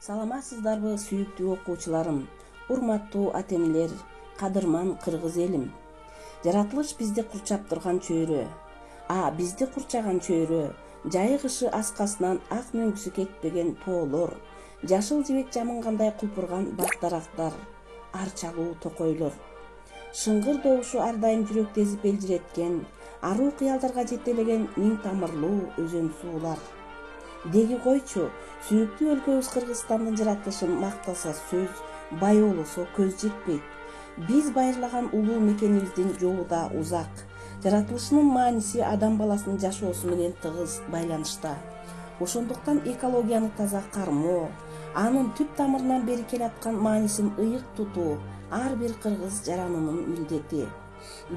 Саламатсыздарбы сүйүктүү окуучуларым, урматтуу ата-энелер, кадырман кыргыз элим. Жаратылыш бизди курчап турган чөйрө. Бизди курчаган чөйрө, жайы кышы аскасынан ак мөңгүсү кетпеген тоолор, жашыл жибек жамынгандай кулпурган бак-дарактар, арчалуу токойлор. Шыңгыр добушу ар дайым жүрөктү эзип элжиреткен, аруу кыялдарга жетелеген миң тамырлуу өзөн суулар. Деги койчу, сүйүктүү өлкөбүз Кыргызстандын жаратылышын мактаса сөз, байоолосо көз жетпейт. Биз байырлаган улуу мекенибиздин жолу да узак. Жаратылышынын мааниси адам баласынын жашоосу менен тыгыз байланышта. Ошондуктан экологияны таза кармоо, анын түп тамырынан бери келаткан маанисин ыйык тутуу ар бир кыргыз жаранынын милдети.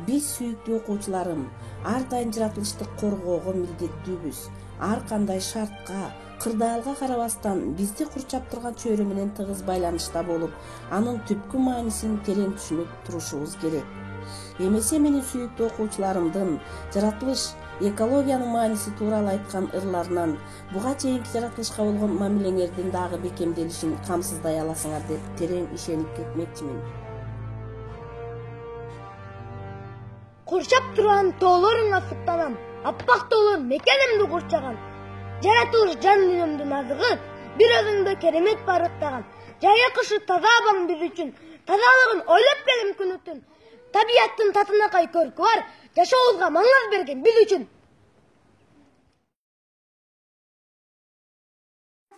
Биз сүйүктүү окуучуларым, ар дайым жаратылышты коргоого милдеттүүбүз. Ар кандай шартка, кырдаалга карабастан бизди курчап турган чөйрө менен тыгыз байланышта болуп, анын түпкү маанисин терең түшүнүп турушубуз керек. Эмесе менин сүйүктүү окуучуларымдын жаратылыш, экологиянын мааниси тууралуу айткан ырларынан буга чейинки жаратылышка болгон мамилеңердин дагы бекемделишин камсыздай аласыңар деп терең ишенип кетмекчимин. Курчап турган тоолоруңа суктанам, аппак тоолор мекенимди курчаган. Жаратылыш жан дүнөмдүн азыгы, бир өзүңдө керемет барыктаган. Жайы кышы таза абаң биз үчүн, тазалыгын ойлоп келем күнү түн. Табияттын татынакай көркү бар, жашообузга маңыз берген биз үчүн.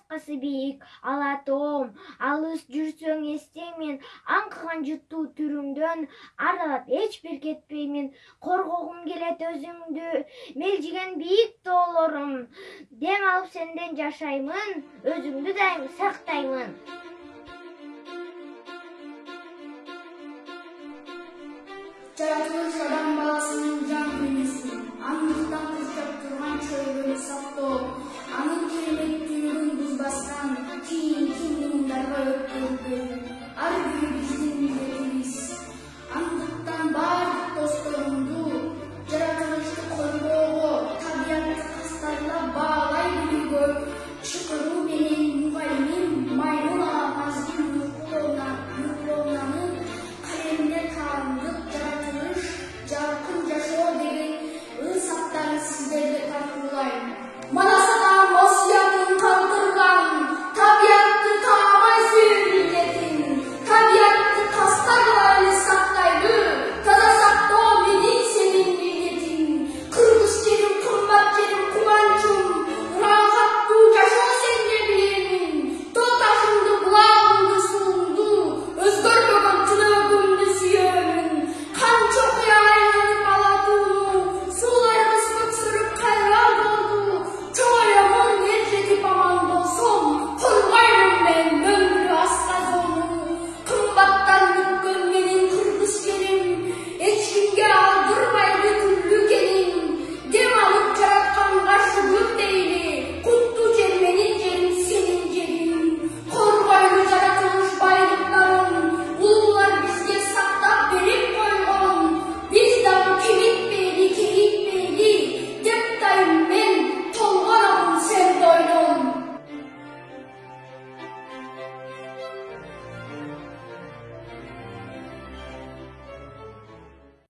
Касы бийик, ала тоом, алыс жүрсөң эстеймин, аңкыган жуттуу түрүңдөн ардалап эч бир кетпеймин, коргогум келет өзүңдү, мелжиген бийик тоолорум, дем алып сенден жашаймын, өзүңдү дайым сактаймын. Жаратылыш адам баласынын жан дүнүйөсү, андыктан курчап турган чөйрөнү сактоо, анын керемет